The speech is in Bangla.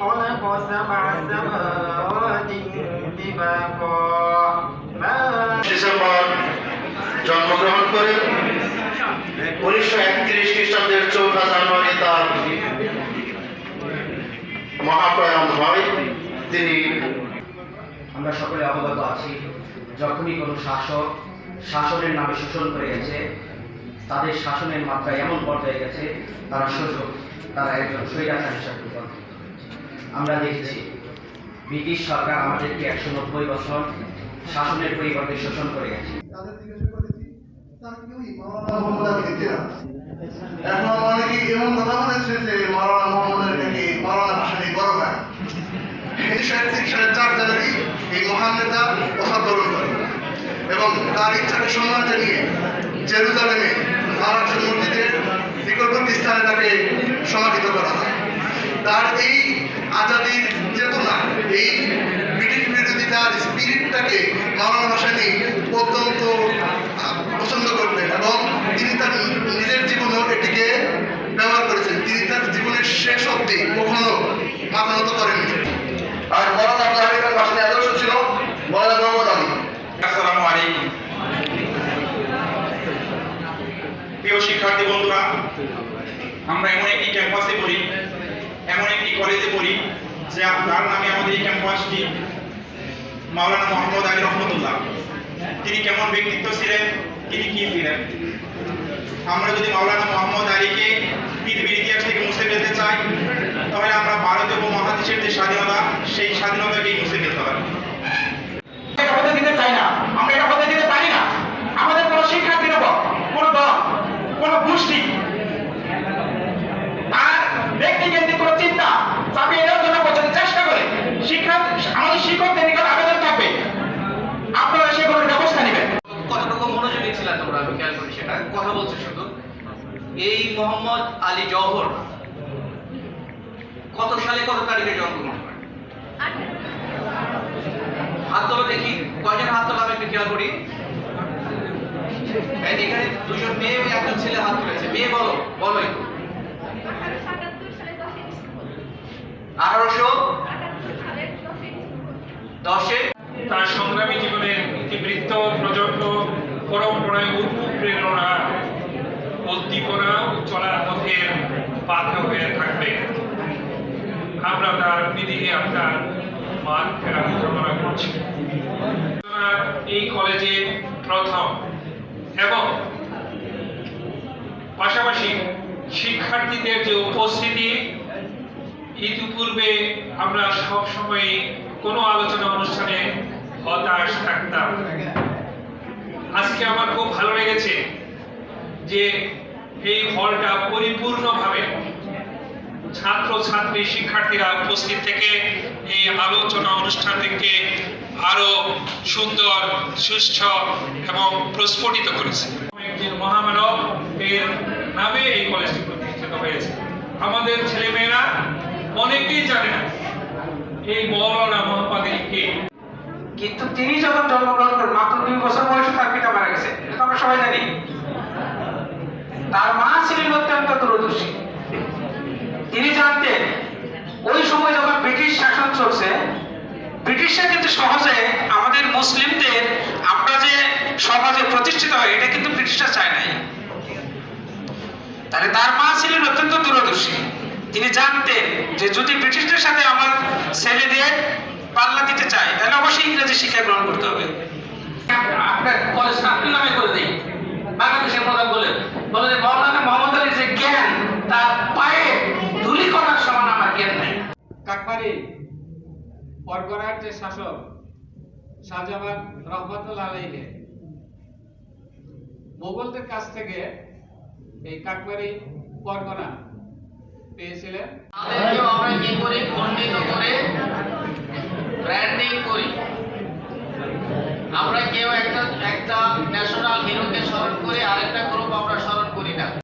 خلق سبع سماوات طباقا ডিসেম্বর জন্মগ্রহণ করে 1931 খ্রিস্টাব্দের 4 জানুয়ারি তার মহাপ্রয়াণ হয়। তিনি আমরা সকলে অবগত আছি, যখনই কোনো শাসক শাসনের নামে শোষণ করে গেছে, তাদের শাসনের মাত্রা এমন পর্যায়ে গেছে তারা শোষক, তারা একজন স্বৈরাচার হিসাবে রূপান্তরিত হয়েছে। আমরা দেখেছি ব্রিটিশ সরকার আমাদেরকে 190 বছর শাসনের পরিবর্তে শোষণ করে গেছে। এখন অনেকে এমন কথা বলেছে যে মাওলানা মোহাম্মদের নাকি মাওলানা ভাসানী বড় ভাই। 4 জানুয়ারি এই মহান নেতা অসাধারণ করে এবং তার ইচ্ছাকে সম্মান জানিয়ে জেরুজালেমে আল-আকসা মসজিদের নিকটবর্তী স্থানে তাকে সমাহিত করা হয়। তার এই আজাদির চেতনা, এই ব্রিটিশ বিরোধিতার স্পিরিটটাকে মাওলানা ভাসানী অত্যন্ত পছন্দ করতেন এবং তিনি তার নিজের জীবনেও এটিকে ব্যবহার করেছেন। তিনি তার জীবনের শেষ অবধি কখনো মাথা নত করেননি। আর মাওলানা আব্দুল ভাসানীর আদর্শ ছিল মাওলানা মোহাম্মদ আলী। আসসালামু আলাইকুম। প্রিয় শিক্ষার্থী বন্ধুরা, আমরা এমন একটি ক্যাম্পাসে পড়ি, এমন একটি কলেজে পড়ি যে যার নামে আমাদের এই ক্যাম্পাসটি মাওলানা মোহাম্মদ আলী রহমতুল্লাহ। তিনি কেমন ব্যক্তিত্ব ছিলেন, তিনি কি ছিলেন? আমরা যদি মাওলানা মোহাম্মদ আলীকে পৃথিবীর ইতিহাস থেকে মুছে ফেলতে চাই, তাহলে আমরা ভারতীয় উপমহাদেশের যে স্বাধীনতা, সেই স্বাধীনতাকেই মুছে ফেলতে হবে। এটা হতে দিতে চাই না, আমরা এটা হতে দিতে পারি না। আমাদের কোনো শিক্ষার্থী নেব, কোনো দল, কোনো গোষ্ঠী আর ব্যক্তিকেন্দ্রিক কোনো চিন্তা চাপিয়ে দেওয়ার জন্য পর্যন্ত চেষ্টা করে আমাদের শিক্ষকদের নিকট আবেদন থাকবে, আপনারা সেগুলোর ব্যবস্থা নেবেন। কতটুকু মনোযোগী ছিলেন তোমরা, আমি খেয়াল করি সেটা কথা বলছে শুধু। এই মোহাম্মদ আলী জওহর কত সালে কত তারিখে জন্মগ্রহণ করেন? হাত তোলো দেখি, কয়জন হাত তোলা আমি একটু খেয়াল করি। এখানে 2জন মেয়ে এবং 1জন ছেলে হাত তুলেছে। মেয়ে বলো বলো একটু। 1810-এ তার সংগ্রামী জীবনের ইতিবৃত্ত প্রজন্ম পরম্পরায় উদ্ভূত প্রেরণা, উদ্দীপনা ও চলার পথের বাধা হয়ে থাকবে। আমরা তার বিদিকে আপনার মান ফেরা কামনা করছি। এই কলেজে প্রথম এবং পাশাপাশি শিক্ষার্থীদের যে উপস্থিতি, ইতিপূর্বে আমরা সবসময় কোনো আলোচনা অনুষ্ঠানে হতাশ থাকতাম। আজকে আমার খুব ভালো লেগেছে যে এই হলটা পরিপূর্ণভাবে ছাত্র ছাত্রী শিক্ষার্থীরা উপস্থিত থেকে এই আলোচনা অনুষ্ঠানটিকে আরো সুন্দর, সুষ্ঠু এবং প্রস্ফুটিত করেছে। একজন মহামানব এর নামে এই কলেজটি প্রতিষ্ঠিত হয়েছে। আমাদের ছেলেমেয়েরা অনেকেই জানে না এই মাওলানা মোহাম্মদ আলী কে। কিন্তু তিনি যখন জন্মগ্রহণ করেন মাত্র 2 বছর বয়সে তার পিতা মারা গেছে, এটা আমরা সবাই জানি। তার মা ছিলেন অত্যন্ত দূরদর্শী। তিনি জানতেন ওই সময় যখন ব্রিটিশ শাসন চলছে, ব্রিটিশরা কিন্তু সহজে আমাদের মুসলিমদের আমরা যে সমাজে প্রতিষ্ঠিত হয় এটা কিন্তু ব্রিটিশরা চায় নাই। তাহলে তার মা ছিলেন অত্যন্ত দূরদর্শী। তিনি জানতেন যে যদি ব্রিটিশদের সাথে আমার ছেলেদের পাল্লা দিতে চায় তাহলে অবশ্যই ইংরেজি শিক্ষা গ্রহণ করতে হবে। আপনার কলেজ আপনি নামে করে দিই, বাংলাদেশের প্রধান বলে মাওলানা মোহাম্মদ আলীর যে জ্ঞান তার পায়ে ধুলি করার সমান আমার জ্ঞান নাই। কাকবাড়ি পরগনার যে শাসক শাহজাহান রহমতুল্লাহ আলাইহি মোগলদের কাছ থেকে এই কাকবাড়ি পরগনা পেয়েছিলেন। তাদেরকেও আমরা কি